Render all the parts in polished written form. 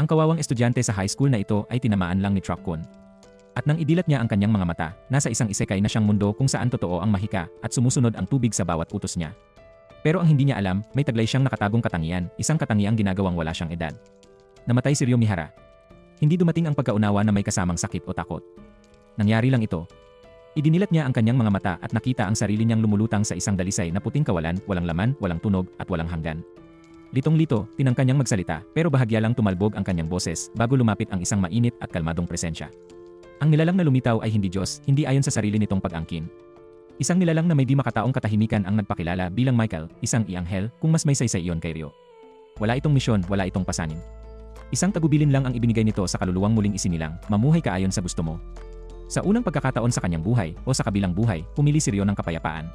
Ang kawawang estudyante sa high school na ito ay tinamaan lang ni Truck-kun. At nang idilat niya ang kanyang mga mata, nasa isang isekai na siyang mundo kung saan totoo ang mahika at sumusunod ang tubig sa bawat utos niya. Pero ang hindi niya alam, may taglay siyang nakatagong katangian, isang katangiang ginagawang wala siyang edad. Namatay si Ryo Mihara. Hindi dumating ang pagkaunawa na may kasamang sakit o takot. Nangyari lang ito. Idinilat niya ang kanyang mga mata at nakita ang sarili niyang lumulutang sa isang dalisay na puting kawalan, walang laman, walang tunog, at walang hanggan. Litong-lito, tinangka niyang magsalita, pero bahagya lang tumalbog ang kanyang boses bago lumapit ang isang mainit at kalmadong presensya. Ang nilalang na lumitaw ay hindi Diyos, hindi ayon sa sarili nitong pag-angkin. Isang nilalang na may di makataong katahimikan ang nagpakilala bilang Michael, isang ianghel, kung mas may saysay iyon kay Ryo. Wala itong misyon, wala itong pasanin. Isang tagubilin lang ang ibinigay nito sa kaluluwang muling isinilang, mamuhay ka ayon sa gusto mo. Sa unang pagkakataon sa kanyang buhay, o sa kabilang buhay, pumili si Ryo ng kapayapaan.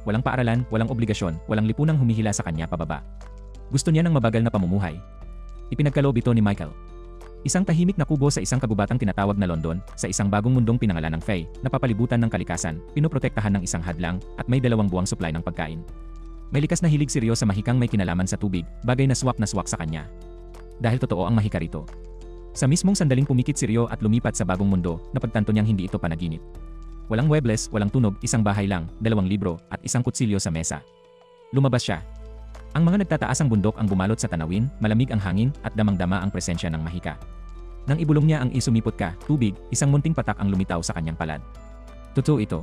Walang paaralan, walang obligasyon, walang lipunang humihila sa kanya pababa. Gusto niya ng mabagal na pamumuhay. Ipinagkaloob ito ni Michael. Isang tahimik na kubo sa isang kagubatang tinatawag na London, sa isang bagong mundong pinangalan ng Fae, napapalibutan ng kalikasan, pinoprotektahan ng isang hadlang, at may 2 buwang supply ng pagkain. May likas na hilig si Ryo sa mahikang may kinalaman sa tubig, bagay na swak sa kanya. Dahil totoo ang mahika rito. Sa mismong sandaling pumikit si Ryo at lumipat sa bagong mundo, napagtanto niyang hindi ito panaginip. Walang webless, walang tunog, isang bahay lang, 2 libro, at isang kutsilyo sa mesa. Lumabas siya. Ang mga nagtataasang bundok ang bumalot sa tanawin, malamig ang hangin, at damang-dama ang presensya ng mahika. Nang ibulong niya ang isumipot ka, tubig, isang munting patak ang lumitaw sa kanyang palad. Totoo ito.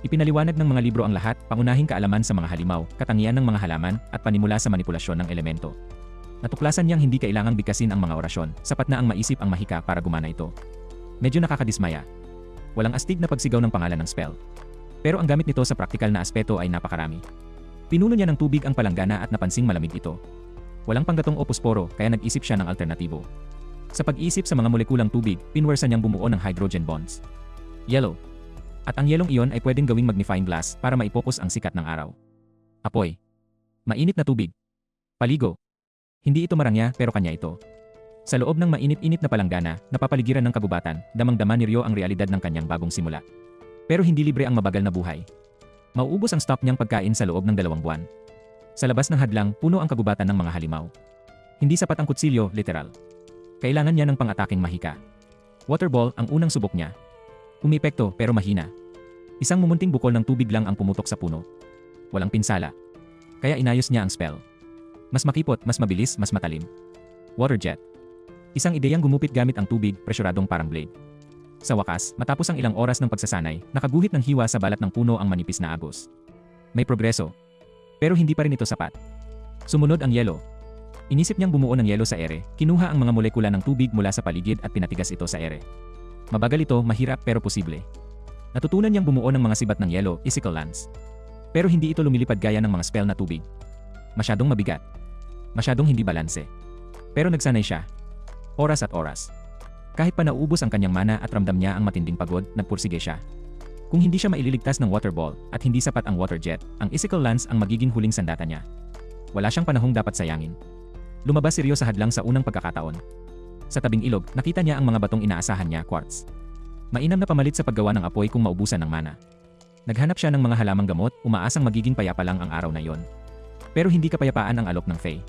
Ipinaliwanag ng mga libro ang lahat, pangunahing kaalaman sa mga halimaw, katangian ng mga halaman, at panimula sa manipulasyon ng elemento. Natuklasan niyang hindi kailangang bigkasin ang mga orasyon, sapat na ang maisip ang mahika para gumana ito. Medyo nakakadismaya. Walang astig na pagsigaw ng pangalan ng spell. Pero ang gamit nito sa praktikal na aspeto ay napakarami. Pinuno niya ng tubig ang palanggana at napansing malamig ito. Walang panggatong o posporo, kaya nag-isip siya ng alternatibo. Sa pag-iisip sa mga molekulang tubig, pinwersa niyang bumuo ng hydrogen bonds. Yellow. At ang yelong iyon ay pwedeng gawing magnifying glass para maipokus ang sikat ng araw. Apoy. Mainit na tubig. Paligo. Hindi ito marangya pero kanya ito. Sa loob ng mainit-init na palanggana, napapaligiran ng kagubatan, damang-dama ni Ryo ang realidad ng kanyang bagong simula. Pero hindi libre ang mabagal na buhay. Mauubos ang stock niyang pagkain sa loob ng 2 buwan. Sa labas ng hadlang, puno ang kagubatan ng mga halimaw. Hindi sapat ang kutsilyo, literal. Kailangan niya ng pang-ataking mahika. Waterball ang unang subok niya. Umepekto pero mahina. Isang mumunting bukol ng tubig lang ang pumutok sa puno. Walang pinsala. Kaya inayos niya ang spell. Mas makipot, mas mabilis, mas matalim. Water jet. Isang ideyang gumupit gamit ang tubig, presyuradong parang blade. Sa wakas, matapos ang ilang oras ng pagsasanay, nakaguhit ng hiwa sa balat ng puno ang manipis na agos. May progreso. Pero hindi pa rin ito sapat. Sumunod ang yelo. Inisip niyang bumuo ng yelo sa ere, kinuha ang mga molekula ng tubig mula sa paligid at pinatigas ito sa ere. Mabagal ito, mahirap pero posible. Natutunan niyang bumuo ng mga sibat ng yelo, icicle lands. Pero hindi ito lumilipad gaya ng mga spell na tubig. Masyadong mabigat. Masyadong hindi balanse. Pero nagsanay siya. Oras at oras. Kahit pa nauubos ang kanyang mana at ramdam niya ang matinding pagod, nagpursige siya. Kung hindi siya maililigtas ng water ball at hindi sapat ang water jet, ang icicle lance ang magiging huling sandata niya. Wala siyang panahong dapat sayangin. Lumabas si Ryo sa hadlang sa unang pagkakataon. Sa tabing ilog, nakita niya ang mga batong inaasahan niya, quartz. Mainam na pamalit sa paggawa ng apoy kung maubusan ng mana. Naghanap siya ng mga halamang gamot, umaasang magiging payapa lang ang araw na yon. Pero hindi kapayapaan ang alok ng Fae.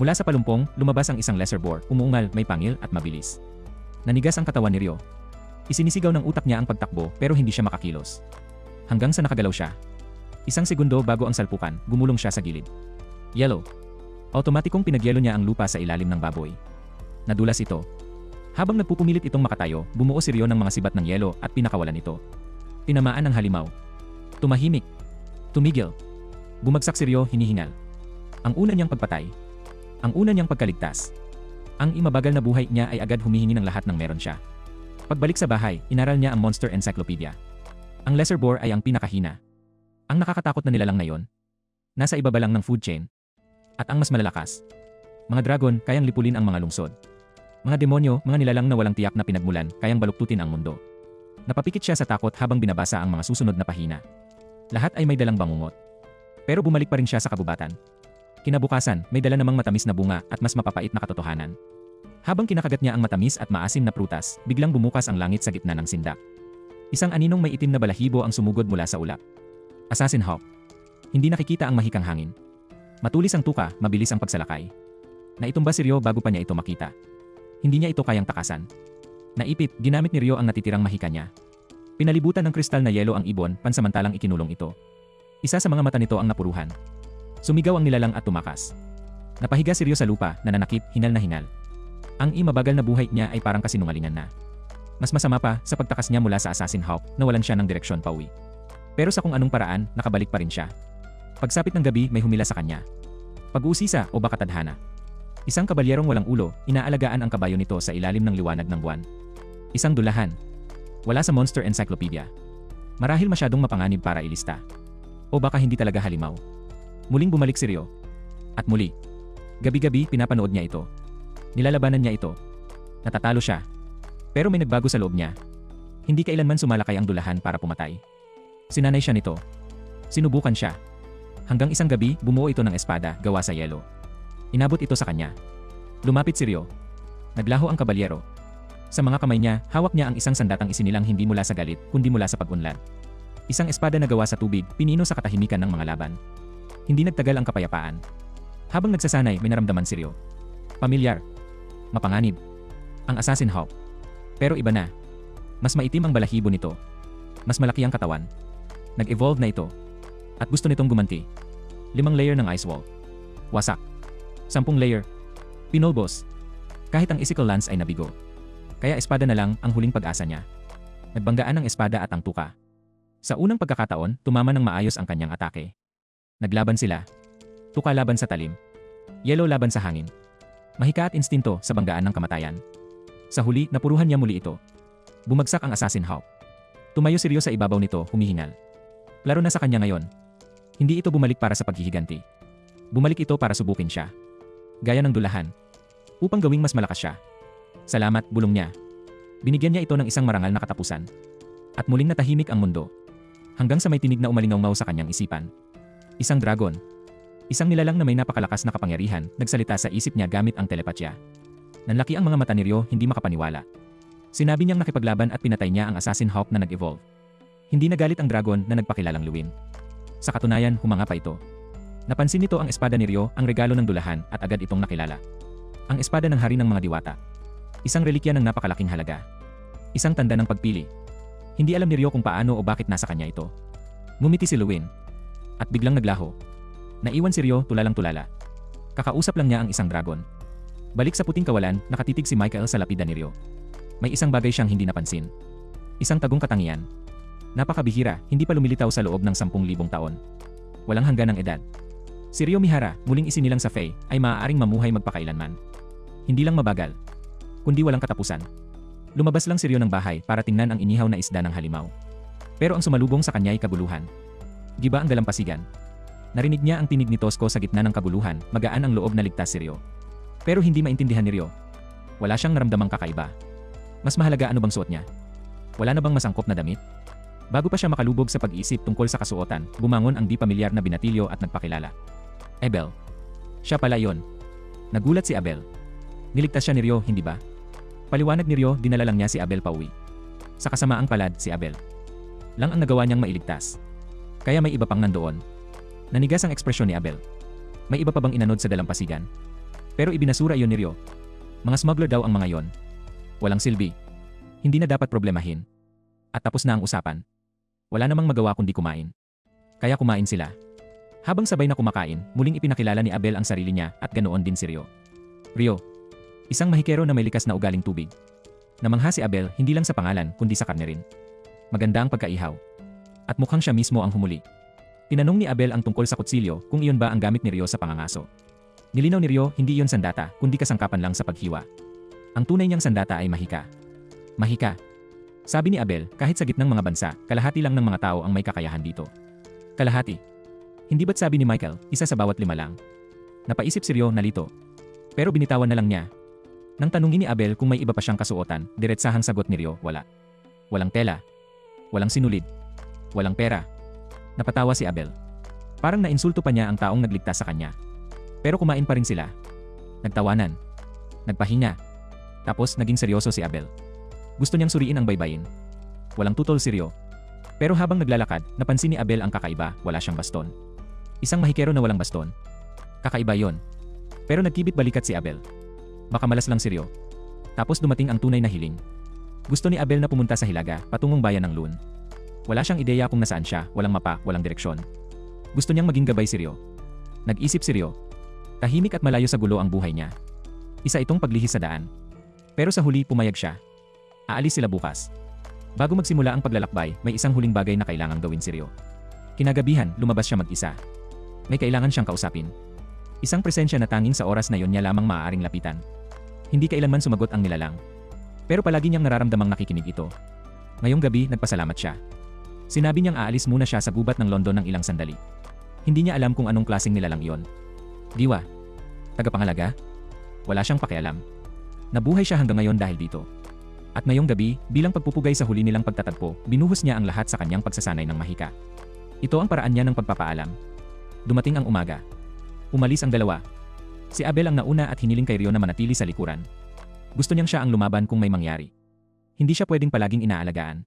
Mula sa palumpong, lumabas ang isang lesser boar, umuungal, may pangil at mabilis. Nanigas ang katawan ni Ryo. Isinisigaw ng utak niya ang pagtakbo pero hindi siya makakilos. Hanggang sa nakagalaw siya. Isang segundo bago ang salpukan, gumulong siya sa gilid. Yellow. Automatikong pinagyelo niya ang lupa sa ilalim ng baboy. Nadulas ito. Habang nagpupumilit itong makatayo, bumuo si Ryo ng mga sibat ng yelo at pinakawalan ito. Tinamaan ng halimaw. Tumahimik. Tumigil. Bumagsak si Ryo, hinihingal. Ang una niyang pagpatay. Ang una niyang pagkaligtas. Ang imabagal na buhay niya ay agad humihingi ng lahat ng meron siya. Pagbalik sa bahay, inaral niya ang Monster Encyclopedia. Ang lesser boar ay ang pinakahina. Ang nakakatakot na nilalang na yon. Nasa ibaba lang ng food chain. At ang mas malalakas. Mga dragon, kayang lipulin ang mga lungsod. Mga demonyo, mga nilalang na walang tiyak na pinagmulan, kayang baluktutin ang mundo. Napapikit siya sa takot habang binabasa ang mga susunod na pahina. Lahat ay may dalang bangungot. Pero bumalik pa rin siya sa kagubatan. Kinabukasan, may dala namang matamis na bunga at mas mapapait na katotohanan. Habang kinakagat niya ang matamis at maasim na prutas, biglang bumukas ang langit sa gitna ng sindak. Isang aninong may itim na balahibo ang sumugod mula sa ulap. Assassin Hawk. Hindi nakikita ang mahikang hangin. Matulis ang tuka, mabilis ang pagsalakay. Naitumba si Ryo bago pa niya ito makita. Hindi niya ito kayang takasan. Naipit, ginamit ni Rio ang natitirang mahika niya. Pinalibutan ng kristal na yelo ang ibon, pansamantalang ikinulong ito. Isa sa mga mata nito ang napuruhan. Sumigaw ang nilalang at tumakas. Napahiga si Rio sa lupa, nananakit, hinal na hinal. Ang mabagal na buhay niya ay parang kasinungalingan na. Mas masama pa, sa pagtakas niya mula sa Assassin Hawk, nawalan siya ng direksyon pauwi. Pero sa kung anong paraan, nakabalik pa rin siya. Pagsapit ng gabi, may humila sa kanya. Pag-uusisa o baka tadhana. Isang kabalyerong walang ulo, inaalagaan ang kabayo nito sa ilalim ng liwanag ng buwan. Isang dulahan. Wala sa Monster Encyclopedia. Marahil masyadong mapanganib para ilista. O baka hindi talaga halimaw. Muling bumalik si Rio. At muli. Gabi-gabi pinapanood niya ito. Nilalabanan niya ito. Natatalo siya. Pero may nagbago sa loob niya. Hindi kailanman sumalakay ang dulahan para pumatay. Sinanay siya nito. Sinubukan siya. Hanggang isang gabi, bumuo ito ng espada gawa sa yelo. Inabot ito sa kanya. Lumapit si Rio. Naglaho ang kabalyero. Sa mga kamay niya, hawak niya ang isang sandatang isinilang hindi mula sa galit, kundi mula sa pag-unlad. Isang espada na gawa sa tubig, pinino sa katahimikan ng mga laban. Hindi nagtagal ang kapayapaan. Habang nagsasanay, may naramdaman si Rio. Pamilyar. Mapanganib. Ang Assassin Hawk. Pero iba na. Mas maitim ang balahibo nito. Mas malaki ang katawan. Nag-evolve na ito. At gusto nitong gumanti. 5 layer ng ice wall. Wasak. 10 layer. Pinulbos. Kahit ang Icicle Lance ay nabigo. Kaya espada na lang ang huling pag-asa niya. Nagbanggaan ang espada at ang tuka. Sa unang pagkakataon, tumama ng maayos ang kanyang atake. Naglaban sila. Tuka laban sa talim. Yelo laban sa hangin. Mahika at instinto sa banggaan ng kamatayan. Sa huli, napuruhan niya muli ito. Bumagsak ang Assassin Hawk. Tumayo si Rio sa ibabaw nito, humihingal. Laro na sa kanya ngayon. Hindi ito bumalik para sa paghihiganti. Bumalik ito para subukin siya. Gaya ng dulahan. Upang gawing mas malakas siya. Salamat, bulong niya. Binigyan niya ito ng isang marangal na katapusan. At muling natahimik ang mundo. Hanggang sa may tinig na umalingaw sa kanyang isipan. Isang dragon. Isang nilalang na may napakalakas na kapangyarihan, nagsalita sa isip niya gamit ang telepatya. Nanlaki ang mga mata ni Rio, hindi makapaniwala. Sinabi niyang nakipaglaban at pinatay niya ang Assassin Hawk na nag-evolve. Hindi nagalit ang dragon na nagpakilalang luwin. Sa katunayan, humanga pa ito. Napansin nito ang espada ni Rio, ang regalo ng dulahan, at agad itong nakilala. Ang espada ng hari ng mga diwata. Isang relikya ng napakalaking halaga. Isang tanda ng pagpili. Hindi alam ni Rio kung paano o bakit nasa kanya ito. Ngumiti si Luwin. At biglang naglaho. Naiwan si Rio tulalang-tulala. Kakausap lang niya ang isang dragon. Balik sa puting kawalan, nakatitig si Michael sa lapida ni Rio. May isang bagay siyang hindi napansin. Isang tagong katangian. Napakabihira, hindi pa lumilitaw sa loob ng 10,000 taon. Walang hanggan ng edad. Si Rio Mihara, muling isinilang sa Fae, ay maaaring mamuhay magpakailanman. Hindi lang mabagal, kundi walang katapusan. Lumabas lang si Rio ng bahay para tingnan ang inihaw na isda ng halimaw. Pero ang sumalubong sa kanya ay kabuluhan. Giba ang dalampasigan. Narinig niya ang tinig ni Tosco sa gitna ng kabuluhan, magaan ang loob na ligtas si Rio. Pero hindi maintindihan ni Rio. Wala siyang naramdamang kakaiba. Mas mahalaga ano bang suot niya? Wala na bang masangkop na damit? Bago pa siya makalubog sa pag-iisip tungkol sa kasuotan, bumangon ang di pamilyar na binatilyo at nagpakilala. Abel. Siya pala yon. Nagulat si Abel. Niligtas siya ni Rio, hindi ba? Paliwanag ni Rio, dinala lang niya si Abel pauwi. Sa kasamaang palad, si Abel lang ang nagawa niyang mailigtas. Kaya may iba pang nandoon. Nanigas ang ekspresyon ni Abel. May iba pa bang inanod sa dalampasigan? Pero ibinasura iyon ni Rio. Mga smuggler daw ang mga yon. Walang silbi. Hindi na dapat problemahin. At tapos na ang usapan. Wala namang magawa kundi kumain. Kaya kumain sila. Habang sabay na kumakain, muling ipinakilala ni Abel ang sarili niya at ganoon din si Rio. Rio. Isang mahikero na may likas na ugaling tubig. Namangha si Abel hindi lang sa pangalan kundi sa karne rin. Maganda ang pagkaihaw. At mukhang siya mismo ang humuli. Tinanong ni Abel ang tungkol sa kutsilyo kung iyon ba ang gamit ni Rio sa pangangaso. Nilinaw ni Rio hindi iyon sandata kundi kasangkapan lang sa paghiwa. Ang tunay niyang sandata ay mahika. Mahika. Sabi ni Abel, kahit sa gitnang mga bansa, kalahati lang ng mga tao ang may kakayahan dito. Kalahati. Hindi ba't sabi ni Michael, isa sa bawat 5 lang? Napaisip si Rio, nalito. Pero binitawan na lang niya. Nang tanungin ni Abel kung may iba pa siyang kasuotan, diretsahang sagot ni Rio, wala. Walang tela. Walang sinulid. Walang pera. Napatawa si Abel. Parang nainsulto pa niya ang taong nagligtas sa kanya. Pero kumain pa rin sila. Nagtawanan. Nagpahinga. Tapos naging seryoso si Abel. Gusto niyang suriin ang baybayin. Walang tutol si Rio. Pero habang naglalakad, napansin ni Abel ang kakaiba, wala siyang baston. Isang mahikero na walang baston. Kakaiba yon. Pero nagkibit balikat si Abel. Baka malas lang si Rio. Tapos dumating ang tunay na hiling. Gusto ni Abel na pumunta sa Hilaga, patungong bayan ng Loon. Wala siyang ideya kung nasaan siya, walang mapa, walang direksyon. Gusto niyang maging gabay si Rio. Nag-isip si Rio. Tahimik at malayo sa gulo ang buhay niya. Isa itong paglihis sa daan. Pero sa huli pumayag siya. Aalis sila bukas. Bago magsimula ang paglalakbay, may isang huling bagay na kailangang gawin si Rio. Kinagabihan, lumabas siya mag-isa. May kailangan siyang kausapin. Isang presensya na tanging sa oras na yon niya lamang maaaring lapitan. Hindi kailanman sumagot ang nilalang. Pero palagi niyang nararamdamang nakikinig ito. Ngayong gabi, nagpasalamat siya. Sinabi niyang aalis muna siya sa gubat ng London ng ilang sandali. Hindi niya alam kung anong klaseng nilalang iyon. Diwa. Tagapangalaga? Wala siyang pakialam. Nabuhay siya hanggang ngayon dahil dito. At ngayong gabi, bilang pagpupugay sa huli nilang pagtatagpo, binuhos niya ang lahat sa kanyang pagsasanay ng mahika. Ito ang paraan niya ng pagpapaalam. Dumating ang umaga. Umalis ang dalawa. Si Abel ang nauna at hiniling kay Rio na manatili sa likuran. Gusto niyang siya ang lumaban kung may mangyari. Hindi siya pwedeng palaging inaalagaan.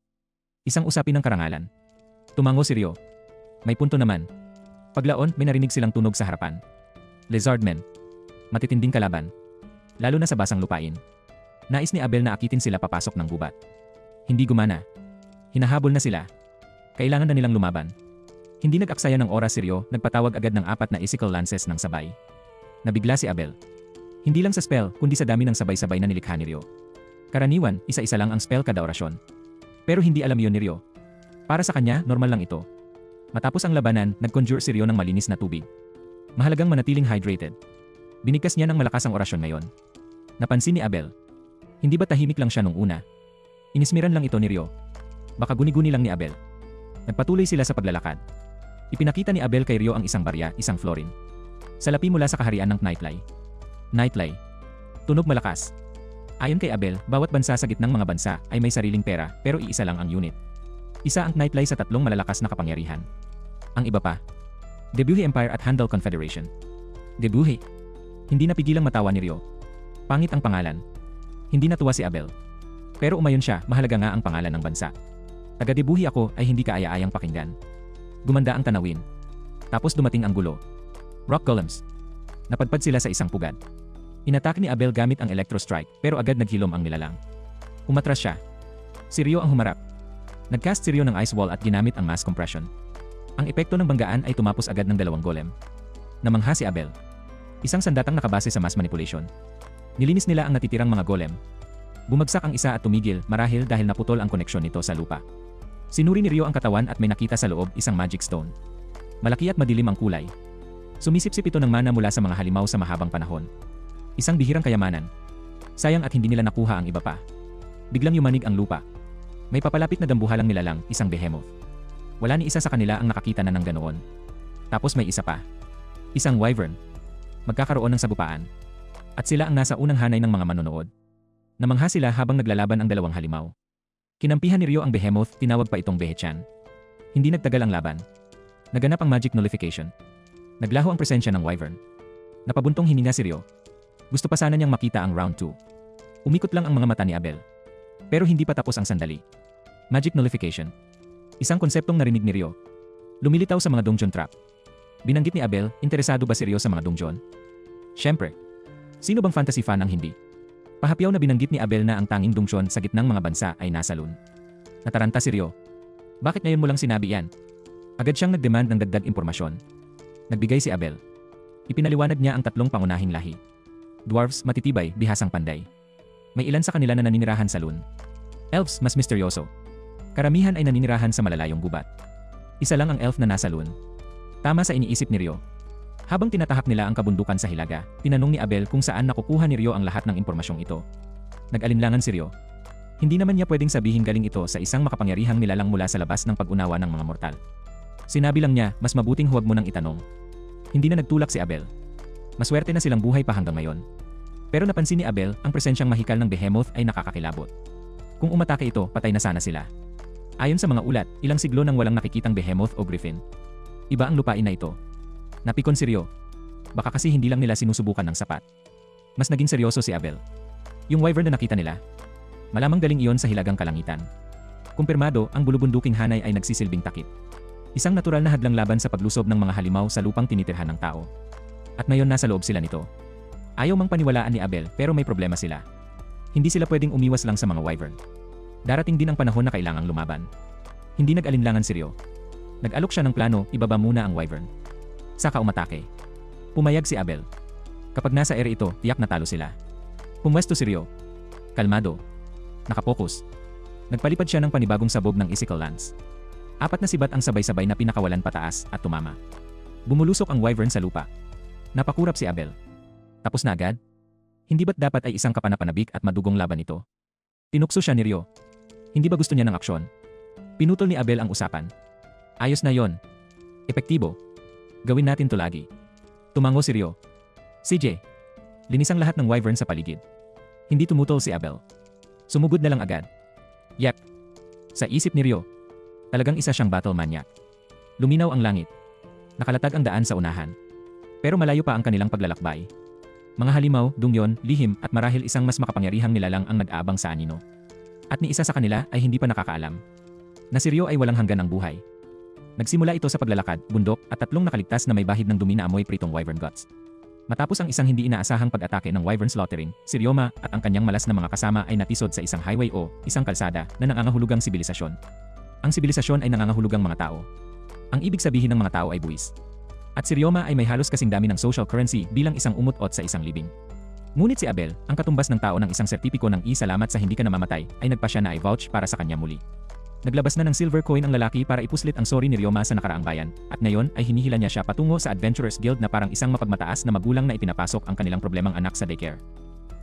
Isang usapin ng karangalan. Tumango si Rio. May punto naman. Paglaon, may narinig silang tunog sa harapan. Lizardmen. Matitinding kalaban. Lalo na sa basang lupain. Nais ni Abel na akitin sila papasok ng gubat. Hindi gumana. Hinahabol na sila. Kailangan na nilang lumaban. Hindi nag-aksaya ng oras si Rio, nagpatawag agad ng 4 na Icicle Lances ng sabay. Nabigla si Abel. Hindi lang sa spell, kundi sa dami ng sabay-sabay na nilikha ni Rio. Karaniwan, isa-isa lang ang spell kada orasyon. Pero hindi alam yon ni Rio. Para sa kanya, normal lang ito. Matapos ang labanan, nag-conjure si Rio ng malinis na tubig. Mahalagang manatiling hydrated. Binigkas niya ng malakas ang orasyon ngayon. Napansin ni Abel. Hindi ba tahimik lang siya nung una? Inismiran lang ito ni Rio. Baka guni-guni lang ni Abel. Nagpatuloy sila sa paglalakad. Ipinakita ni Abel kay Rio ang isang barya, isang florin. Salapi mula sa kaharian ng Nightly. Nightly. Tunog malakas. Ayon kay Abel, bawat bansa sa gitnang mga bansa ay may sariling pera, pero iisa lang ang unit. Isa ang Nightly sa 3 malalakas na kapangyarihan. Ang iba pa. Debuhi Empire at Handel Confederation. Debuhi. Hindi napigilang matawa ni Rio. Pangit ang pangalan. Hindi natuwa si Abel. Pero umayon siya, mahalaga nga ang pangalan ng bansa. Taga-debuhi ako ay hindi kaaya-ayang pakinggan. Gumanda ang tanawin. Tapos dumating ang gulo. Rock golems. Napadpad sila sa isang pugad. Inatake ni Abel gamit ang electro strike, pero agad naghilom ang nilalang. Umatras siya. Si Rio ang humarap. Nagcast si Rio ng ice wall at ginamit ang mass compression. Ang epekto ng banggaan ay tumapos agad ng 2 golem. Namangha si Abel. Isang sandatang nakabase sa mass manipulation. Nilinis nila ang natitirang mga golem. Bumagsak ang isa at tumigil, marahil dahil naputol ang koneksyon nito sa lupa. Sinuri ni Rio ang katawan at may nakita sa loob isang magic stone. Malaki at madilim ang kulay. Sumisipsip ito ng mana mula sa mga halimaw sa mahabang panahon. Isang bihirang kayamanan. Sayang at hindi nila nakuha ang iba pa. Biglang yumanig ang lupa. May papalapit na dambuhalang nilalang, isang behemoth. Wala ni isa sa kanila ang nakakita na ng ganoon. Tapos may isa pa. Isang wyvern. Magkakaroon ng sabupaan. At sila ang nasa unang hanay ng mga manonood. Namangha sila habang naglalaban ang 2 halimaw. Kinampihan ni Rio ang behemoth, tinawag pa itong Behechan. Hindi nagtagal ang laban. Naganap ang magic nullification. Naglaho ang presensya ng wyvern. Napabuntong hininga si Rio. Gusto pa sana niyang makita ang round 2. Umikot lang ang mga mata ni Abel. Pero hindi pa tapos ang sandali. Magic nullification. Isang konseptong narinig ni Rio. Lumilitaw sa mga dungeon trap. Binanggit ni Abel, interesado ba si Rio sa mga dungeon? Siyempre. Sino bang fantasy fan ang hindi? Pahapyaw na binanggit ni Abel na ang tanging dungeon sa gitnang mga bansa ay nasa Loon. Nataranta si Rio. Bakit ngayon mo lang sinabi yan? Agad siyang nagdemand ng dagdag impormasyon. Nagbigay si Abel. Ipinaliwanag niya ang 3 pangunahing lahi. Dwarves, matitibay, bihasang panday. May ilan sa kanila na naninirahan sa Loon. Elves, mas misteryoso. Karamihan ay naninirahan sa malalayong gubat. Isa lang ang elf na nasa Loon. Tama sa iniisip ni Rio. Habang tinatahak nila ang kabundukan sa Hilaga, tinanong ni Abel kung saan nakukuha ni Rio ang lahat ng impormasyong ito. Nag-alinlangan si Rio. Hindi naman niya pwedeng sabihin galing ito sa isang makapangyarihang nilalang mula sa labas ng pag-unawa ng mga mortal. Sinabi lang niya, mas mabuting huwag mo nang itanong. Hindi na nagtulak si Abel. Maswerte na silang buhay pa hanggang ngayon. Pero napansin ni Abel, ang presensyang mahikal ng behemoth ay nakakakilabot. Kung umatake ito, patay na sana sila. Ayon sa mga ulat, ilang siglo nang walang nakikitang behemoth o griffin. Iba ang lupain na ito. Napikon si Rio. Baka kasi hindi lang nila sinusubukan ng sapat. Mas naging seryoso si Abel. Yung wyvern na nakita nila. Malamang galing iyon sa hilagang kalangitan. Kumpirmado, ang bulubunduking hanay ay nagsisilbing takip. Isang natural na hadlang laban sa paglusob ng mga halimaw sa lupang tinitirhan ng tao. At ngayon nasa loob sila nito. Ayaw mang paniwalaan ni Abel pero may problema sila. Hindi sila pwedeng umiwas lang sa mga wyvern. Darating din ang panahon na kailangang lumaban. Hindi nag-alinlangan si Ryo. Nag-alok siya ng plano, ibaba muna ang wyvern. Saka umatake. Pumayag si Abel. Kapag nasa ere ito, tiyak na talo sila. Pumwesto si Ryo. Kalmado. Nakapokus. Nagpalipad siya ng panibagong sabog ng Icicle Lance. 4 na sibat ang sabay-sabay na pinakawalan pataas at tumama. Bumulusok ang wyvern sa lupa. Napakurap si Abel. Tapos na agad? Hindi ba't dapat ay isang kapanapanabik at madugong laban ito? Tinukso siya ni Ryo. Hindi ba gusto niya ng aksyon? Pinutol ni Abel ang usapan. Ayos na yon. Epektibo. Gawin natin to lagi. Tumango si Ryo. CJ. Linisang lahat ng wyvern sa paligid. Hindi tumutol si Abel. Sumugod na lang agad. Yep. Sa isip ni Ryo, talagang isa siyang battle maniac. Luminaw ang langit. Nakalatag ang daan sa unahan. Pero malayo pa ang kanilang paglalakbay. Mga halimaw, dungyon, lihim at marahil isang mas makapangyarihang nilalang ang nag-aabang sa anino. At ni isa sa kanila ay hindi pa nakakaalam na si Ryo ay walang hanggan ang buhay. Nagsimula ito sa paglalakad, bundok at 3 nakaligtas na may bahid ng dumi na amoy pritong wyvern guts. Matapos ang isang hindi inaasahang pag-atake ng wyvern slaughtering, si Ryoma at ang kanyang malas na mga kasama ay natisod sa isang highway o isang kalsada na nangangahulugang sibilisasyon. Ang sibilisasyon ay nangangahulugang mga tao. Ang ibig sabihin ng mga tao ay buwis. At si Ryoma ay may halos kasing dami ng social currency bilang isang umut-ot sa isang libing. Ngunit si Abel, ang katumbas ng tao ng isang sertipiko ng salamat sa hindi ka namamatay, ay nagpasya na i-vouch para sa kanya muli. Naglabas na ng silver coin ang lalaki para ipuslit ang sorry ni Ryoma sa nakaraang bayan, at ngayon ay hinihila niya siya patungo sa Adventurers Guild na parang isang mapagmataas na magulang na ipinapasok ang kanilang problemang anak sa daycare.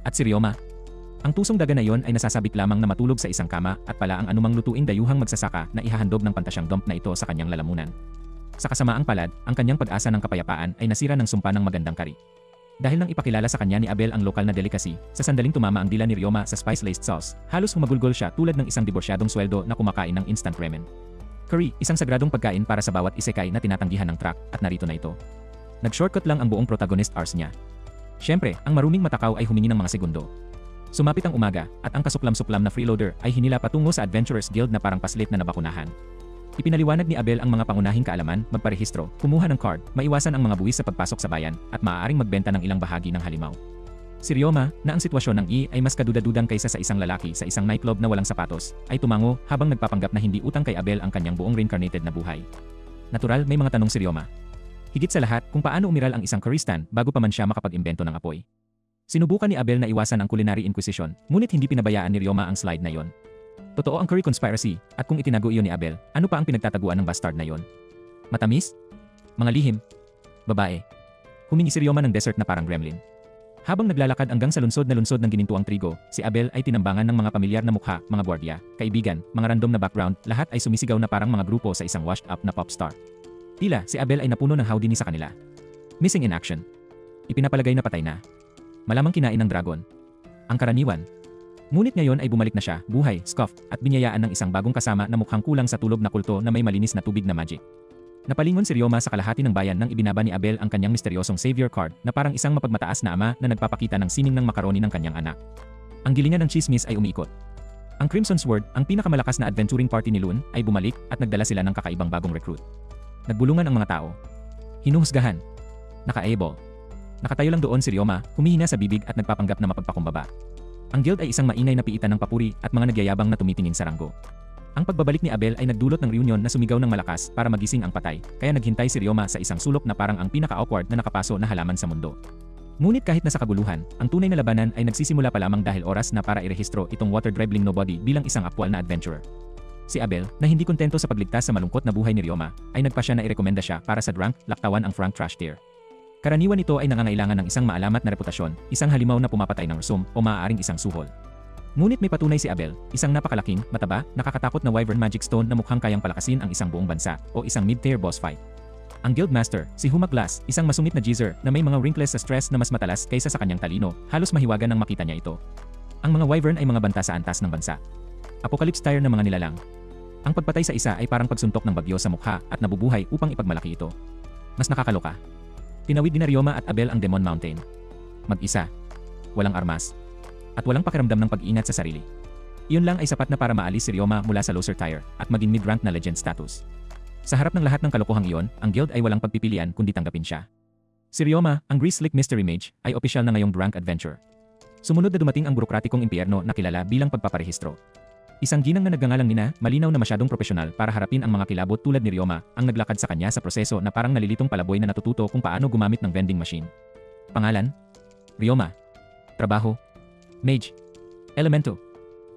At si Ryoma, ang tusong daga na iyon ay nasasabik lamang na matulog sa isang kama at pala ang anumang lutuing dayuhang magsasaka na ihahandog ng pantasyang dump na ito sa kanyang lalamunan. Sa kasamaang palad, ang kanyang pag-asa ng kapayapaan ay nasira ng sumpa ng magandang kari. Dahil nang ipakilala sa kanya ni Abel ang lokal na delicacy, sa sandaling tumama ang dila ni Ryoma sa spice-laced sauce, halos humagulgol siya tulad ng isang diborsyadong sweldo na kumakain ng instant ramen. Curry, isang sagradong pagkain para sa bawat isekai na tinatanggihan ng truck, at narito na ito. Nag-shortcut lang ang buong protagonist arcs niya. Siyempre, ang maruming matakaw ay humingi ng mga segundo. Sumapit ang umaga, at ang kasuklam-suklam na freeloader ay hinila patungo sa Adventurers Guild na parang paslit na nabakunahan. Ipinaliwanag ni Abel ang mga pangunahing kaalaman, magparehistro, kumuha ng card, maiwasan ang mga buwis sa pagpasok sa bayan, at maaaring magbenta ng ilang bahagi ng halimaw. Si Ryoma, na ang sitwasyon ng ay mas kaduda-dudang kaysa sa isang lalaki sa isang nightclub na walang sapatos, ay tumango habang nagpapanggap na hindi utang kay Abel ang kanyang buong reincarnated na buhay. Natural, may mga tanong si Ryoma. Higit sa lahat, kung paano umiral ang isang currystan bago pa man siya makapag-imbento ng apoy. Sinubukan ni Abel na iwasan ang culinary inquisition, ngunit hindi pinabayaan ni Ryoma ang slide na yon. Totoo ang curry conspiracy, at kung itinago iyon ni Abel, ano pa ang pinagtataguan ng bastard na yon? Matamis? Mga lihim? Babae? Humingi si Ryoma ng dessert na parang gremlin. Habang naglalakad hanggang sa lunsod ng ginintuang trigo, si Abel ay tinambangan ng mga pamilyar na mukha, mga gwardiya, kaibigan, mga random na background, lahat ay sumisigaw na parang mga grupo sa isang washed-up na pop star. Tila, si Abel ay napuno ng howdy ni sa kanila. Missing in action. Ipinapalagay na patay na. Malamang kinain ng dragon. Ang karaniwan. Ngunit ngayon ay bumalik na siya, buhay, scuffed, at binyayaan ng isang bagong kasama na mukhang kulang sa tulog na kulto na may malinis na tubig na magic. Napalingon si Ryoma sa kalahati ng bayan nang ibinaba ni Abel ang kanyang misteryosong savior card na parang isang mapagmataas na ama na nagpapakita ng sining ng makaroni ng kanyang anak. Ang gilingan ng chismis ay umiikot. Ang Crimson Sword, ang pinakamalakas na adventuring party ni Loon, ay bumalik at nagdala sila ng kakaibang bagong recruit. Nagbulungan ang mga tao. Hinuhusgahan. Naka-able. Nakatayo lang doon si Ryoma, humihina sa bibig at nagpapanggap na mapagpakumbaba. Ang guild ay isang maingay na piitan ng papuri at mga nagyayabang na tumitingin sa ranggo. Ang pagbabalik ni Abel ay nagdulot ng reunion na sumigaw ng malakas para magising ang patay, kaya naghintay si Ryoma sa isang sulok na parang ang pinaka-awkward na nakapaso na halaman sa mundo. Ngunit kahit nasa kaguluhan, ang tunay na labanan ay nagsisimula pa lamang dahil oras na para irehistro itong water-dribbling nobody bilang isang aktwal na adventurer. Si Abel, na hindi kontento sa pagligtas sa malungkot na buhay ni Ryoma, ay nagpasya na irekomenda siya para sa Drunk, laktawan ang Frank Trash Tier. Karaniwan ito ay nangangailangan ng isang maalamat na reputasyon, isang halimaw na pumapatay ng rusum, o maaaring isang suhol. Ngunit may patunay si Abel, isang napakalaking, mataba, nakakatakot na wyvern magic stone na mukhang kayang palakasin ang isang buong bansa, o isang mid-tier boss fight. Ang guildmaster, si Huma Glass, isang masungit na geezer na may mga wrinkles sa stress na mas matalas kaysa sa kanyang talino, halos mahiwaga nang makita niya ito. Ang mga wyvern ay mga banta sa antas ng bansa. Apocalypse tier na mga nilalang. Ang pagpatay sa isa ay parang pagsuntok ng bagyo sa mukha at nabubuhay upang ipagmalaki ito. Mas nakakaloka. Tinawid ni Ryoma at Abel ang Demon Mountain. Mag-isa. Walang armas. At walang pakiramdam ng pag-iingat sa sarili. Iyon lang ay sapat na para maalis si Ryoma mula sa loser tier at maging mid-rank na legend status. Sa harap ng lahat ng kalokohang iyon, ang guild ay walang pagpipilian kundi tanggapin siya. Si Ryoma, ang Grease Slick Mystery Mage, ay opisyal na ngayong rank adventure. Sumunod na dumating ang burokratikong impyerno na kilala bilang pagpaparehistro. Isang ginang na nagngangalang Nina, malinaw na masyadong propesyonal para harapin ang mga kilabot tulad ni Ryoma, ang naglakad sa kanya sa proseso na parang nalilitong palaboy na natututo kung paano gumamit ng vending machine. Pangalan? Ryoma. Trabaho? Mage. Elemento?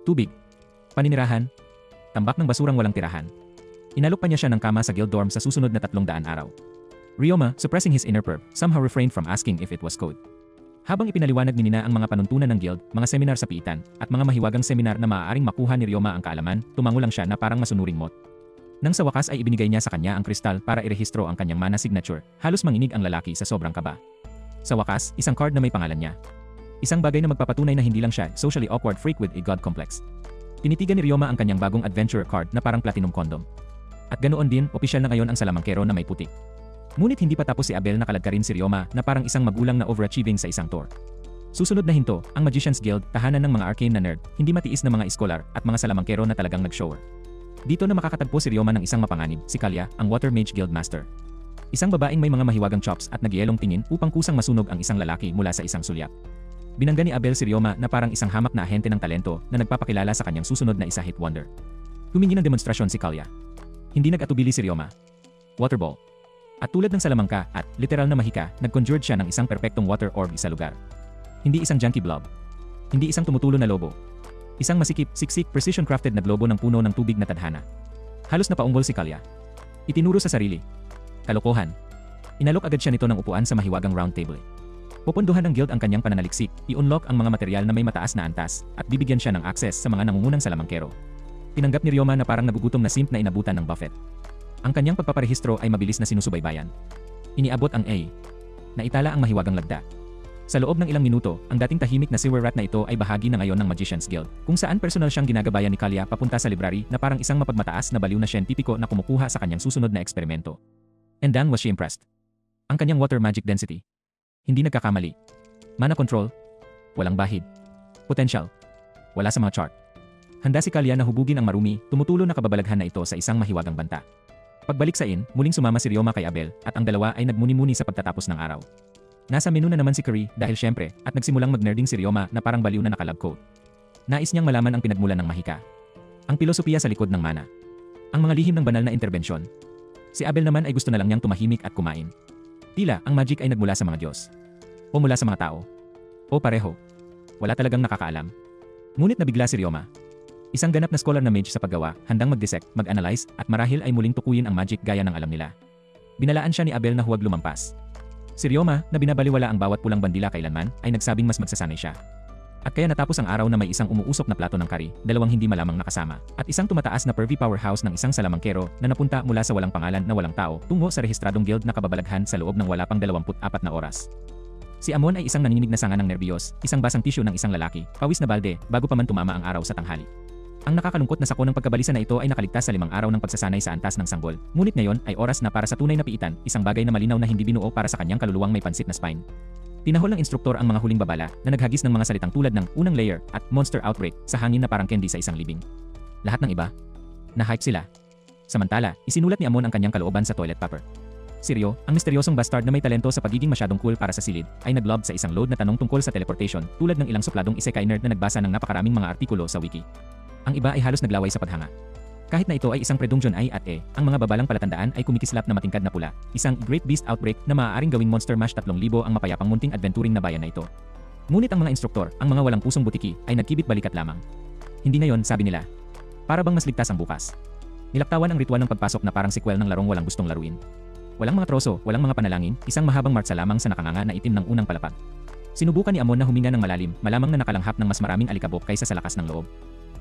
Tubig. Paninirahan? Tambak ng basurang walang tirahan. Inalok pa niya siya ng kama sa guild dorm sa susunod na 300 araw. Ryoma, suppressing his inner perv, somehow refrained from asking if it was code. Habang ipinaliwanag ni Nina ang mga panuntunan ng guild, mga seminar sa piitan, at mga mahiwagang seminar na maaaring makuha ni Ryoma ang kaalaman, tumango lang siya na parang masunuring mot. Nang sa wakas ay ibinigay niya sa kanya ang kristal para irehistro ang kanyang mana signature, halos manginig ang lalaki sa sobrang kaba. Sa wakas, isang card na may pangalan niya. Isang bagay na magpapatunay na hindi lang siya socially awkward freak with a god complex. Tinitigan ni Ryoma ang kanyang bagong adventurer card na parang platinum condom. At ganoon din, opisyal na ngayon ang salamangkero na may putik. Ngunit hindi pa tapos si Abel na kaladkarin si Ryoma na parang isang magulang na overachieving sa isang tour. Susunod na hinto, ang Magician's Guild, tahanan ng mga arcane na nerd, hindi matiis na mga iskolar at mga salamangkero na talagang nag-shower. Dito na makakatagpo si Ryoma ng isang mapanganib, si Kalya, ang Water Mage Guild Master. Isang babaeng may mga mahiwagang chops at nagyelong tingin upang kusang masunog ang isang lalaki mula sa isang sulyak. Binangga ni Abel si Ryoma na parang isang hamak na ahente ng talento na nagpapakilala sa kanyang susunod na isa-hit wonder. Humingi ng demonstrasyon si Kalya. Hindi nag-atubili si Ryoma. Waterball. At tulad ng salamangka at literal na mahika, nag-conjured siya ng isang perpektong water orb sa lugar. Hindi isang junky blob. Hindi isang tumutulo na lobo. Isang masikip, siksik, precision-crafted na globo ng puno ng tubig na tadhana. Halos napaunggol si Kalya. Itinuro sa sarili. Kalokohan. Inalok agad siya nito ng upuan sa mahiwagang round table. Pupunduhan ng guild ang kanyang pananaliksik, i-unlock ang mga material na may mataas na antas, at bibigyan siya ng access sa mga nangungunang salamangkero. Tinanggap ni Ryoma na parang nagugutom na simp na inabutan ng buffet. Ang kanyang pagpaparehistro ay mabilis na sinusubaybayan. Iniabot ang A. Naitala ang mahiwagang lagda. Sa loob ng ilang minuto, ang dating tahimik na sewer rat na ito ay bahagi na ngayon ng Magician's Guild, kung saan personal siyang ginagabayan ni Kalya papunta sa library na parang isang mapagmataas na baliw na siyentipiko na kumukuha sa kanyang susunod na eksperimento. And Dan was she impressed. Ang kanyang water magic density. Hindi nagkakamali. Mana control. Walang bahid. Potential. Wala sa mga chart. Handa si Kalya na hubugin ang marumi, tumutulo na kababalaghan na ito sa isang mahiwagang banta. Pagbalik sa inn, muling sumama si Ryoma kay Abel at ang dalawa ay nagmuni-muni sa pagtatapos ng araw. Nasa menu na naman si Curry dahil syempre at nagsimulang mag-nerding si Ryoma na parang baliw na nakalab coat. Nais niyang malaman ang pinagmulan ng mahika. Ang pilosopiya sa likod ng mana. Ang mga lihim ng banal na interbensyon. Si Abel naman ay gusto na lang niyang tumahimik at kumain. Tila ang magic ay nagmula sa mga Diyos. O mula sa mga tao. O pareho. Wala talagang nakakaalam. Ngunit nabigla si Ryoma. Isang ganap na scholar na mage sa paggawa, handang mag-dissect, mag-analyze, at marahil ay muling tukuyin ang magic gaya ng alam nila. Binalaan siya ni Abel na huwag lumampas. Si Ryoma, na binabaliwala ang bawat pulang bandila kailanman, ay nagsabing mas magsasanay siya. At kaya natapos ang araw na may isang umuusok na plato ng kari, dalawang hindi malamang nakasama, at isang tumataas na pervy powerhouse ng isang salamangkero na napunta mula sa walang pangalan na walang tao tungo sa rehistradong guild na kababalaghan sa loob ng wala pang 24 na oras. Si Amon ay isang nanginginig na sanga ng nerbiyos, isang basang tisyo ng isang lalaki, pawis na balde, bago pa man tumama ang araw sa tanghali. Ang nakakalungkot na sako ng pagkabalisa na ito ay nakaligtas sa 5 araw ng pagsasanay sa antas ng sanggol. Ngunit ngayon ay oras na para sa tunay na piitan, isang bagay na malinaw na hindi binuo para sa kanyang kaluluwang may pansit na spine. Tinahol ng instruktor ang mga huling babala na naghagis ng mga salitang tulad ng unang layer at monster outbreak sa hangin na parang candy sa isang libing. Lahat ng iba, na-hype sila. Samantala, isinulat ni Amon ang kanyang kalooban sa toilet paper. Si Ryo, ang misteryosong bastard na may talento sa pagiging masyadong cool para sa silid, ay naglob sa isang load na tanong tungkol sa teleportation tulad ng ilang supladong isekai nerd na nagbasa ng napakaraming mga artikulo sa wiki. Ang iba ay halos naglaway sa paghanga. Kahit na ito ay isang predungjon ay at ang mga babalang palatandaan ay kumikislap na matingkad na pula, isang Great Beast Outbreak na maaaring gawing Monster Mash 3,000 ang mapayapang munting adventuring na bayan na ito. Ngunit ang mga instruktor, ang mga walang pusong butiki, ay nagkibit balikat lamang. Hindi ngayon, sabi nila. Para bang mas ligtas ang bukas. Nilaktawan ang ritual ng pagpasok na parang sequel ng larong walang gustong laruin. Walang mga troso, walang mga panalangin, isang mahabang martsa lamang sa nakanganga na itim ng unang palapag. Sinubukan ni Amon na huminga ng malalim, malamang na nakalanghap ng mas maraming alikabok kaysa sa lakas ng loob.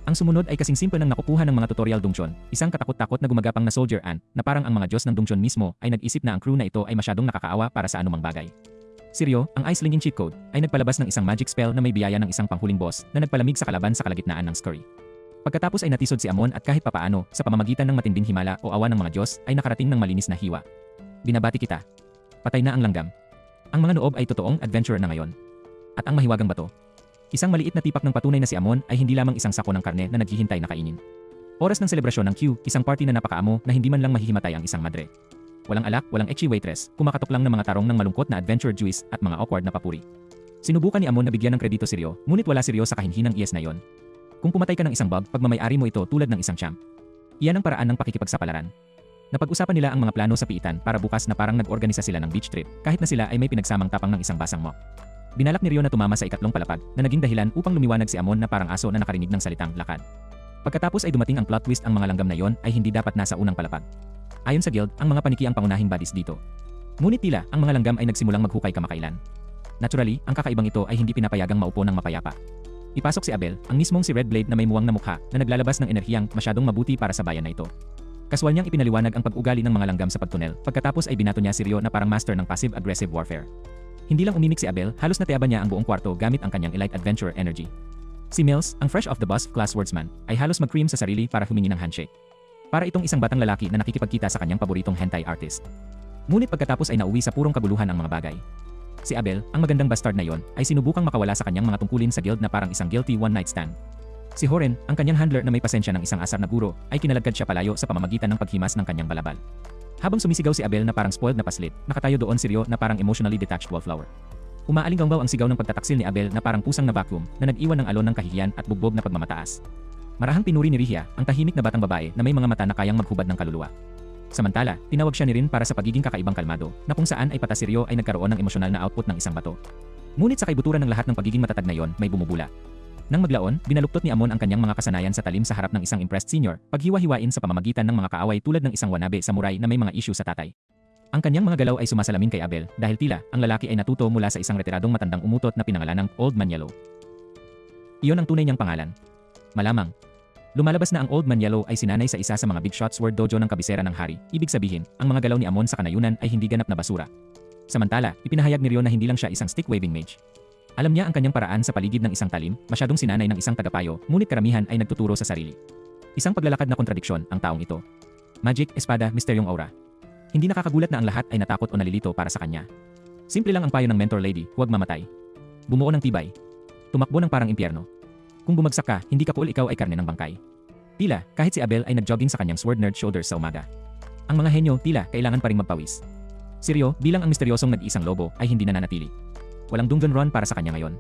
Ang sumunod ay kasing simple ng nakukuha ng mga tutorial dungchon, isang katakot-takot na gumagapang na soldier ant na parang ang mga Diyos ng dungchon mismo ay nag-isip na ang crew na ito ay masyadong nakakaawa para sa anumang bagay. Si Ryo, ang ice-slinging cheat code, ay nagpalabas ng isang magic spell na may biyaya ng isang panghuling boss na nagpalamig sa kalaban sa kalagitnaan ng scurry. Pagkatapos ay natisod si Amon at kahit papaano, sa pamamagitan ng matinding himala o awa ng mga Diyos ay nakarating ng malinis na hiwa. Binabati kita. Patay na ang langgam. Ang mga noob ay totoong adventurer na ngayon. At ang mahiwagang bato. Isang maliit na tipak ng patunay na si Amon ay hindi lamang isang sako ng karne na naghihintay na kainin. Oras ng selebrasyon ng Q, isang party na napakaamo na hindi man lang mahihimatay ang isang madre. Walang alak, walang ecchi waitress, kumakatok lang ng mga tarong ng malungkot na adventure juice at mga awkward na papuri. Sinubukan ni Amon na bigyan ng kredito si Ryo, ngunit wala si Ryo sa kahinhinang iyes na yon. Kung pumatay ka ng isang bug, pagmamay-ari mo ito tulad ng isang champ. Iyan ang paraan ng pakikipagsapalaran. Napag-usapan nila ang mga plano sa piitan para bukas na parang nag-organisa sila ng beach trip, kahit na sila ay may pinagsamang tapang ng isang basang mop. Binalak ni Ryo na tumama sa ikatlong palapag, na naging dahilan upang lumiwanag si Amon na parang aso na nakarinig ng salitang lakad. Pagkatapos ay dumating ang plot twist, ang mga langgam na yon ay hindi dapat nasa unang palapag. Ayon sa guild, ang mga paniki ang pangunahing bodies dito. Ngunit tila, ang mga langgam ay nagsimulang maghukay kamakailan. Naturally, ang kakaibang ito ay hindi pinapayagang maupo ng mapayapa. Ipasok si Abel, ang mismong si Red Blade na may muwang na mukha na naglalabas ng enerhiyang masyadong mabuti para sa bayan na ito. Kaswal niyang ipinaliwanag ang pag-ugali ng mga langgam sa pagtunel, pagkatapos ay binato niya si Ryo na parang master ng passive-aggressive warfare. Hindi lang umimik si Abel, halos natiyaban niya ang buong kwarto gamit ang kanyang elite adventurer energy. Si Mills, ang fresh off the bus class swordsman, ay halos mag-cream sa sarili para humingi ng handshake. Para itong isang batang lalaki na nakikipagkita sa kanyang paboritong hentai artist. Ngunit pagkatapos ay nauwi sa purong kaguluhan ang mga bagay. Si Abel, ang magandang bastard na yon, ay sinubukang makawala sa kanyang mga tungkulin sa guild na parang isang guilty one-night stand. Si Horen, ang kanyang handler na may pasensya ng isang asar na guro, ay kinalagkad siya palayo sa pamamagitan ng paghimas ng kanyang balabal. Habang sumisigaw si Abel na parang spoiled na paslit, nakatayo doon si Ryo na parang emotionally detached wallflower. Umaalinggaw ang sigaw ng pagtataksil ni Abel na parang pusang na vacuum na nag-iwan ng alon ng kahihiyan at bugbog na pagmamataas. Marahang pinuri ni Rihya, ang tahimik na batang babae na may mga mata na kayang maghubad ng kaluluwa. Samantala, tinawag siya ni Rin para sa pagiging kakaibang kalmado, na kung saan ay pata si Ryo ay nagkaroon ng emosyonal na output ng isang bato. Ngunit sa kaibuturan ng lahat ng pagiging matatag na yon, may bumubula. Nang maglaon, binaluktot ni Amon ang kanyang mga kasanayan sa talim sa harap ng isang impressed senior, paghiwa-hiwain sa pamamagitan ng mga kaaway tulad ng isang wanabe samurai na may mga issue sa tatay. Ang kanyang mga galaw ay sumasalamin kay Abel dahil tila ang lalaki ay natuto mula sa isang retiradong matandang umutot na pinangalanang Old Man Yellow. Iyon ang tunay niyang pangalan. Malamang. Lumalabas na ang Old Man Yellow ay sinanay sa isa sa mga big shot sword dojo ng kabisera ng hari. Ibig sabihin, ang mga galaw ni Amon sa kanayunan ay hindi ganap na basura. Samantala, ipinahayag ni Ryo na hindi lang siya isang stick-waving mage. Alam niya ang kanyang paraan sa paligid ng isang talim, masyadong sinanay ng isang tagapayo, ngunit karamihan ay nagtuturo sa sarili. Isang paglalakad na kontradiksyon ang taong ito. Magic, espada, misteryong aura. Hindi nakakagulat na ang lahat ay natakot o nalilito para sa kanya. Simple lang ang payo ng mentor lady, huwag mamatay. Bumuo ng tibay. Tumakbo ng parang impyerno. Kung bumagsak ka, hindi ka cool, ikaw ay karne ng bangkay. Tila, kahit si Abel ay nag-jogging sa kanyang sword nerd shoulders sa umaga. Ang mga henyo, tila, kailangan pa ring magpawis. Si Ryo, bilang ang misteryosong nag-iisang lobo, ay hindi nananatili. Walang dungeon run para sa kanya ngayon.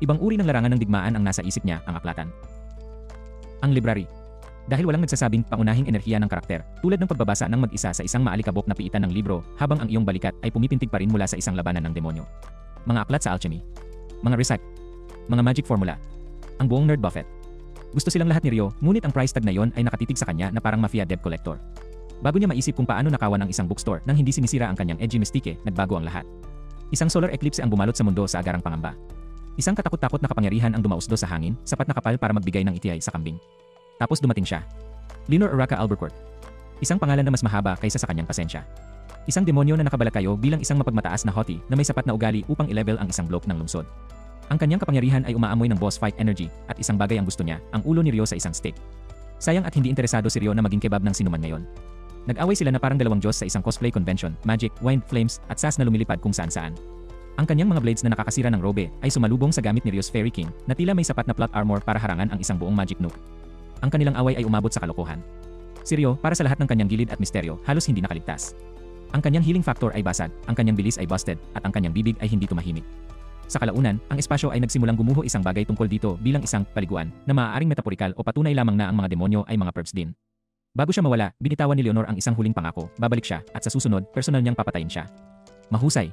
Ibang uri ng larangan ng digmaan ang nasa isip niya, ang aklatan. Ang library. Dahil walang nagsasabing pangunahing enerhiya ng karakter, tulad ng pagbabasa ng mag-isa sa isang maalikabok na piitan ng libro, habang ang iyong balikat ay pumipintig pa rin mula sa isang labanan ng demonyo. Mga aklat sa alchemy. Mga recipe. Mga magic formula. Ang buong nerd buffet. Gusto silang lahat ni Ryo, ngunit ang price tag na yon ay nakatitig sa kanya na parang mafia debt collector. Bago niya maisip kung paano nakawan ang isang bookstore nang hindi sinisira ang kanyang edgy mystique, nagbago ang lahat. Isang solar eclipse ang bumalot sa mundo sa agarang pangamba. Isang katakot-takot na kapangyarihan ang dumausdo sa hangin, sapat na kapal para magbigay ng itiyay sa kambing. Tapos dumating siya. Linor Uraka Albuquerque. Isang pangalan na mas mahaba kaysa sa kanyang pasensya. Isang demonyo na nakabalakayo bilang isang mapagmataas na hoti na may sapat na ugali upang i-level ang isang bloke ng lungsod. Ang kanyang kapangyarihan ay umaamoy ng boss fight energy, at isang bagay ang gusto niya, ang ulo ni Ryo sa isang steak. Sayang at hindi interesado si Ryo na maging kebab ng sinuman ngayon. Nag-away sila na parang dalawang Diyos sa isang cosplay convention, magic, wine, flames, at sas na lumilipad kung saan-saan. Ang kanyang mga blades na nakakasira ng robe ay sumalubong sa gamit ni Ryo's Fairy King, na tila may sapat na plot armor para harangan ang isang buong magic nuke. Ang kanilang away ay umabot sa kalokohan. Si Ryo, para sa lahat ng kanyang gilid at misteryo, halos hindi nakaligtas. Ang kanyang healing factor ay basag, ang kanyang bilis ay busted, at ang kanyang bibig ay hindi tumahimik. Sa kalaunan, ang espasyo ay nagsimulang gumuho isang bagay tungkol dito bilang isang paliguan na maaaring metaporikal o patunay lamang na ang mga demonyo ay mga perps din. Bago siya mawala, binitawan ni Leonor ang isang huling pangako, babalik siya, at sa susunod, personal niyang papatayin siya. Mahusay.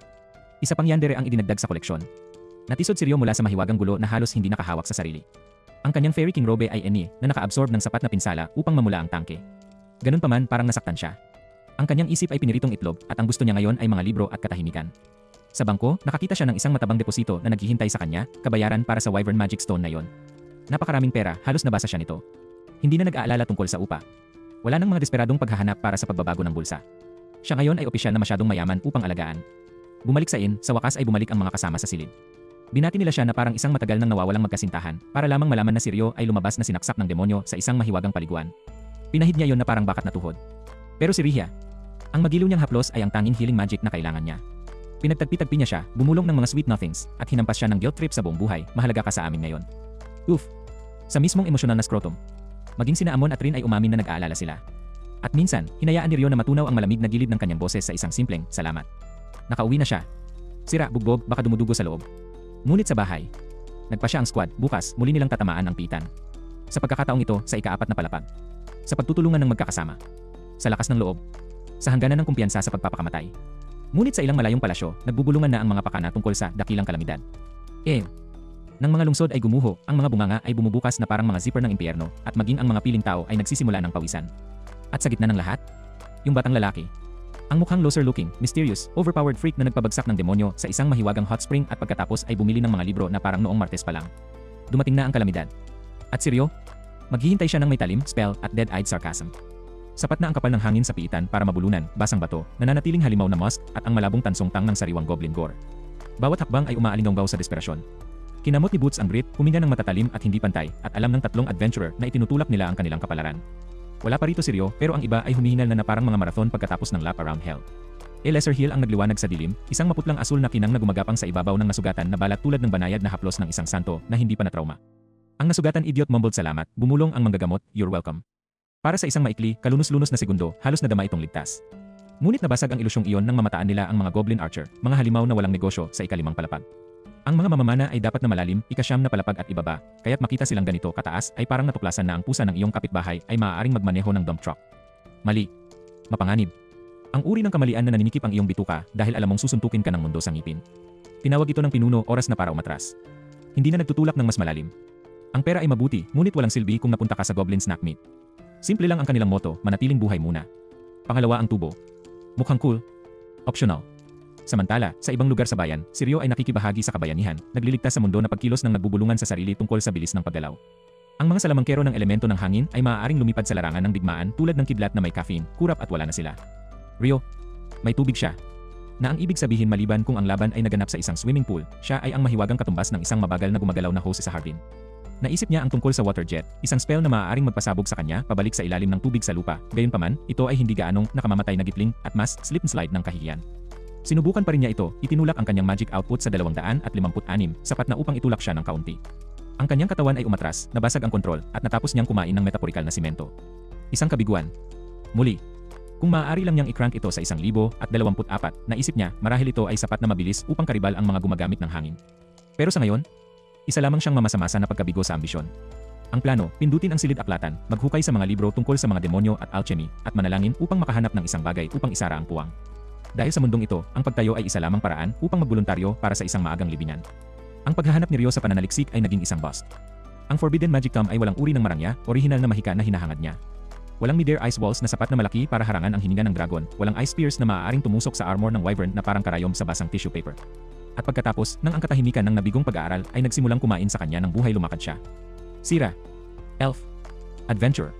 Isa pang yandere ang idinagdag sa koleksyon. Natisod si Ryo mula sa mahiwagang gulo na halos hindi nakahawak sa sarili. Ang kanyang Fairy King robe ay eni na naka-absorb ng sapat na pinsala upang mamula ang tangke. Ganun pa man, parang nasaktan siya. Ang kanyang isip ay piniritong itlog at ang gusto niya ngayon ay mga libro at katahimikan. Sa bangko, nakakita siya ng isang matabang deposito na naghihintay sa kanya, kabayaran para sa Wyvern Magic Stone na yon. Napakaraming pera, halos nabasa siya nito. Hindi na nag-aalala tungkol sa upa. Wala nang mga desperadong paghahanap para sa pagbabago ng bulsa. Siya ngayon ay opisyal na masyadong mayaman upang alagaan. Bumalik sa inn, sa wakas ay bumalik ang mga kasama sa silid. Binati nila siya na parang isang matagal nang nawawalang magkasintahan, para lamang malaman na si Ryo ay lumabas na sinaksak ng demonyo sa isang mahiwagang paliguan. Pinahid niya yon na parang bakat na tuhod. Pero si Rihya, ang magiliw niyang haplos ay ang tanging healing magic na kailangan niya. Pinagtagpi-tagpi niya siya, bumulong ng mga sweet nothings, at hinampas siya ng guilt trip sa buong buhay, mahalaga ka sa amin ngayon. Oof! Sa mismong emosyonal na scrotum. Maging sina Amon at Rin ay umamin na nag-aalala sila. At minsan, hinayaan ni Ryo na matunaw ang malamig na gilid ng kanyang boses sa isang simpleng, salamat. Nakauwi na siya. Sira, bugbog, baka dumudugo sa loob. Ngunit sa bahay, nagpa siya ang squad, bukas muli nilang tatamaan ang pitan. Sa pagkakataong ito, sa ika-4 na palapag. Sa pagtutulungan ng magkakasama. Sa lakas ng loob. Sa hangganan ng kumpiyansa sa pagpapakamatay. Ngunit sa ilang malayong palasyo, nagbubulungan na ang mga pakana tungkol sa dakilang kalamidad. Nang mga lungsod ay gumuho, ang mga bunganga ay bumubukas na parang mga zipper ng impyerno, at maging ang mga piling tao ay nagsisimula ng pawisan. At sa gitna ng lahat, yung batang lalaki. Ang mukhang loser-looking, mysterious, overpowered freak na nagpabagsak ng demonyo sa isang mahiwagang hot spring at pagkatapos ay bumili ng mga libro na parang noong Martes pa lang. Dumating na ang kalamidad. At si Ryo? Maghihintay siya ng may talim, spell at dead-eyed sarcasm. Sapat na ang kapal ng hangin sa piitan para mabulunan, basang bato, nananatiling halimaw na musk at ang malabong tansong-tang ng sariwang goblin gore. Bawat hakbang ay umaalinggaw sa desperasyon. Kinamot ni Boots ang grip, huminga ng matatalim at hindi pantay, at alam ng tatlong adventurer na itinutulak nila ang kanilang kapalaran. Wala pa rito si Ryo, pero ang iba ay humihinal na parang mga marathon pagkatapos ng lap around hell. Lesser Hill ang nagliwanag sa dilim, isang maputlang asul na kinang na gumagapang sa ibabaw ng nasugatan na balat tulad ng banayad na haplos ng isang santo na hindi pa na-trauma. Ang nasugatan idiot mumbled salamat, bumulong ang manggagamot, you're welcome. Para sa isang maikli, kalunos-lunos na segundo, halos nadama itong ligtas. Ngunit nabasag ang ilusyong iyon nang mamataan nila ang mga goblin archer, mga halimaw na walang negosyo sa ika-5 palapag. Ang mga mamamana ay dapat na malalim, ika-9 na palapag at ibaba, kaya't makita silang ganito kataas ay parang natuklasan na ang pusa ng iyong kapitbahay ay maaaring magmaneho ng dump truck. Mali. Mapanganib. Ang uri ng kamalian na naninikip ang iyong bituka dahil alam mong susuntukin ka ng mundo sa ngipin. Tinawag ito ng pinuno, oras na para umatras. Hindi na nagtutulak ng mas malalim. Ang pera ay mabuti, ngunit walang silbi kung napunta ka sa goblin snack meat. Simple lang ang kanilang motto, manatiling buhay muna. Pangalawa ang tubo. Mukhang cool. Optional. Samantala, sa ibang lugar sa bayan, si Ryo ay nakikibahagi sa kabayanihan, nagliligtas sa mundo na pagkilos ng nagbubulungan sa sarili tungkol sa bilis ng paggalaw. Ang mga salamangkero ng elemento ng hangin ay maaaring lumipad sa larangan ng digmaan tulad ng kidlat na may caffeine, kurap at wala na sila. Ryo, may tubig siya. Na ang ibig sabihin maliban kung ang laban ay naganap sa isang swimming pool, siya ay ang mahiwagang katumbas ng isang mabagal na gumagalaw na hose sa hardin. Naisip niya ang tungkol sa water jet, isang spell na maaaring magpasabog sa kanya pabalik sa ilalim ng tubig sa lupa. Gayunpaman, ito ay hindi gaanong nakamamatay na gitling at mas slip and slide ng kahihiyan. Sinubukan pa rin niya ito, itinulak ang kanyang magic output sa 256, sapat na upang itulak siya ng kaunti. Ang kanyang katawan ay umatras, nabasag ang kontrol, at natapos niyang kumain ng metaporikal na simento. Isang kabiguan. Muli. Kung maaari lang niyang i-crank ito sa 1,024, naisip niya, marahil ito ay sapat na mabilis upang karibal ang mga gumagamit ng hangin. Pero sa ngayon, isa lamang siyang mamasa-masa na pagkabigo sa ambisyon. Ang plano, pindutin ang silid-aklatan, maghukay sa mga libro tungkol sa mga demonyo at alchemy, at manalangin upang makahanap ng isang bagay upang isara ang puwang. Dahil sa mundong ito, ang pagtayo ay isa lamang paraan upang magboluntaryo para sa isang maagang libingan. Ang paghahanap ni Ryo sa pananaliksik ay naging isang bust. Ang Forbidden Magic Tom ay walang uri ng marangya, orihinal na mahika na hinahangad niya. Walang midair ice walls na sapat na malaki para harangan ang hininga ng dragon, walang ice spears na maaaring tumusok sa armor ng wyvern na parang karayom sa basang tissue paper. At pagkatapos, nang ang katahimikan ng nabigong pag-aaral ay nagsimulang kumain sa kanya ng buhay lumakad siya. Sira. Elf. Adventurer.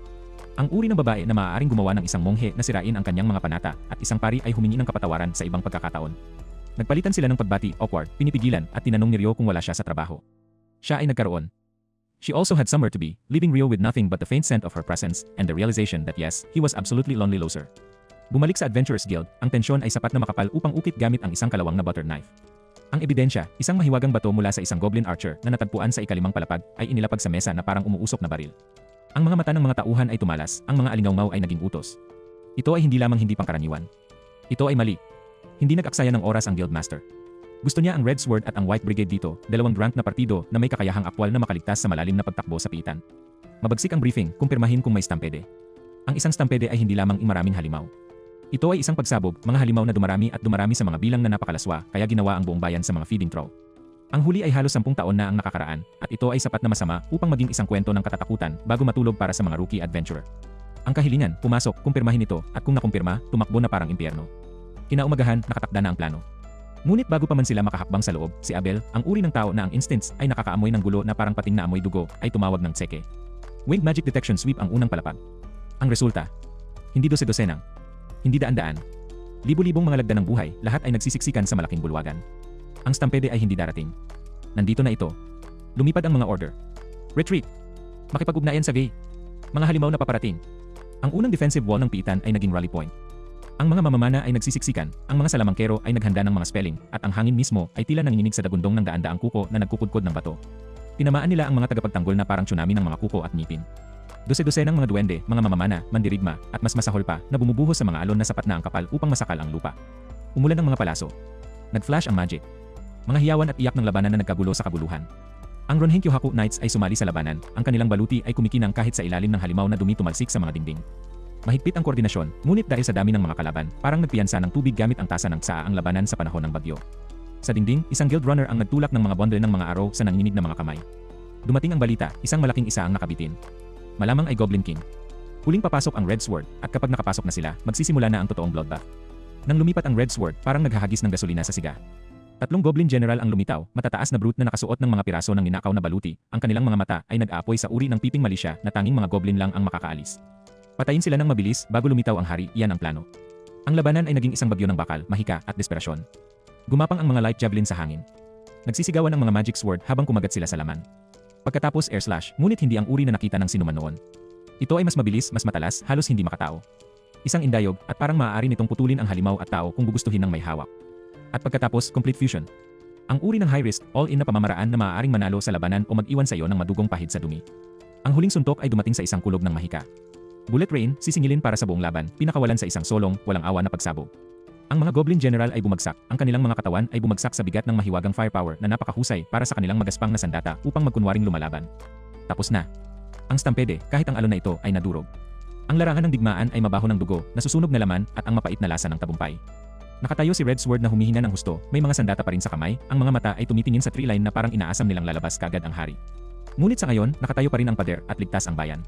Ang uri ng babae na maaaring gumawa ng isang monghe na sirain ang kanyang mga panata at isang pari ay humingi ng kapatawaran sa ibang pagkakataon. Nagpalitan sila ng pagbati, awkward, pinipigilan at tinanong ni Ryo kung wala siya sa trabaho. Siya ay nagkaroon. She also had somewhere to be, leaving Ryo with nothing but the faint scent of her presence and the realization that yes, he was absolutely lonely loser. Bumalik sa Adventurers Guild, ang tensyon ay sapat na makapal upang ukit gamit ang isang kalawang na butter knife. Ang ebidensya, isang mahiwagang bato mula sa isang goblin archer na natagpuan sa ika-5 palapag ay inilapag sa mesa na parang umuusok na baril. Ang mga mata ng mga tauhan ay tumalas, ang mga alingawmaw ay naging utos. Ito ay hindi lamang hindi pangkaraniwan. Ito ay mali. Hindi nag-aksaya ng oras ang Guildmaster. Gusto niya ang Red Sword at ang White Brigade dito, dalawang rank na partido na may kakayahang aktwal na makaligtas sa malalim na pagtakbo sa piitan. Mabagsik ang briefing, kumpirmahin kung may stampede. Ang isang stampede ay hindi lamang maraming halimaw. Ito ay isang pagsabog, mga halimaw na dumarami at dumarami sa mga bilang na napakalaswa, kaya ginawa ang buong bayan sa mga feeding trough. Ang huli ay halos 10 taon na ang nakakaraan, at ito ay sapat na masama upang maging isang kwento ng katatakutan bago matulog para sa mga rookie adventurer. Ang kahilingan, pumasok, kumpirmahin ito, at kung nakumpirma, tumakbo na parang impyerno. Kinaumagahan, nakatakda na ang plano. Ngunit bago pa man sila makahakbang sa loob, si Abel, ang uri ng tao na ang instincts ay nakakaamoy ng gulo na parang pating na amoy dugo, ay tumawag ng tseke. Winged Magic Detection Sweep ang unang palapag. Ang resulta, hindi dose-dosenang, hindi daan-daan. Libo-libong mga lagda ng buhay, lahat ay nagsisiksikan sa malaking bulwagan. Ang stampede ay hindi darating. Nandito na ito. Lumipad ang mga order. Retreat. Makipag-ugnayan sa gay. Mga halimaw na paparating. Ang unang defensive wall ng piitan ay naging rally point. Ang mga mamamana ay nagsisiksikan, ang mga salamangkero ay naghanda ng mga spelling, at ang hangin mismo ay tila nanginginig sa dagundong ng daan-daang kuko na nagkukudkod ng bato. Tinamaan nila ang mga tagapagtanggol na parang tsunami ng mga kuko at ngipin. Dose-dose ng mga duwende, mga mamamana, mandirigma, at mas masahol pa na bumubuhos sa mga alon na sapat na ang kapal upang masakal ang lupa. Umulan ang mga palaso. Nag-flash ang magic. Mga hiyawan at iyak ng labanan na nagkagulo sa kabuluhan. Ang Ronhenkyohaku Knights ay sumali sa labanan, ang kanilang baluti ay kumikinang kahit sa ilalim ng halimaw na dumi tumalsik sa mga dingding. Mahigpit ang koordinasyon, ngunit dahil sa dami ng mga kalaban, parang nagpiyansa ng tubig gamit ang tasa ng tsaa ang labanan sa panahon ng bagyo. Sa dingding, isang guild runner ang nagtulak ng mga bundle ng mga araw sa nanginginig na mga kamay. Dumating ang balita, isang malaking isa ang nakabitin. Malamang ay Goblin King. Huling papasok ang Red Sword, at kapag nakapasok na sila, magsisimula na ang totoong bloodbath. Nang lumipat ang Red Sword, parang naghahagis ng gasolina sa siga. 3 Goblin General ang lumitaw, matataas na brute na nakasuot ng mga piraso ng ninakaw na baluti, ang kanilang mga mata ay nag-aapoy sa uri ng piping malisya na tanging mga goblin lang ang makakaalis. Patayin sila ng mabilis bago lumitaw ang hari, iyan ang plano. Ang labanan ay naging isang bagyo ng bakal, mahika at desperasyon. Gumapang ang mga light javelin sa hangin. Nagsisigawan ang mga magic sword habang kumagat sila sa laman. Pagkatapos air slash, ngunit hindi ang uri na nakita ng sinuman noon. Ito ay mas mabilis, mas matalas, halos hindi makatao. Isang indayog, at parang maaari nitong putulin ang halimaw at tao kung gugustuhin ng may hawak. At pagkatapos, complete fusion. Ang uri ng high risk, all-in na pamamaraan na maaaring manalo sa labanan o mag-iwan sa iyo ng madugong pahid sa dumi. Ang huling suntok ay dumating sa isang kulog ng mahika. Bullet rain, sisingilin para sa buong laban, pinakawalan sa isang solong, walang awa na pagsabog. Ang mga Goblin General ay bumagsak, ang kanilang mga katawan ay bumagsak sa bigat ng mahiwagang firepower na napakahusay para sa kanilang magaspang na sandata upang magkunwaring lumalaban. Tapos na. Ang stampede, kahit ang alon na ito, ay nadurog. Ang larangan ng digmaan ay mabaho ng dugo, nasusunog na laman, at ang mapait na lasa ng tabumpay. Nakatayo si Red Sword na humihina ng husto, may mga sandata pa rin sa kamay, ang mga mata ay tumitingin sa tree line na parang inaasam nilang lalabas kagad ang hari. Ngunit sa ngayon, nakatayo pa rin ang pader at ligtas ang bayan.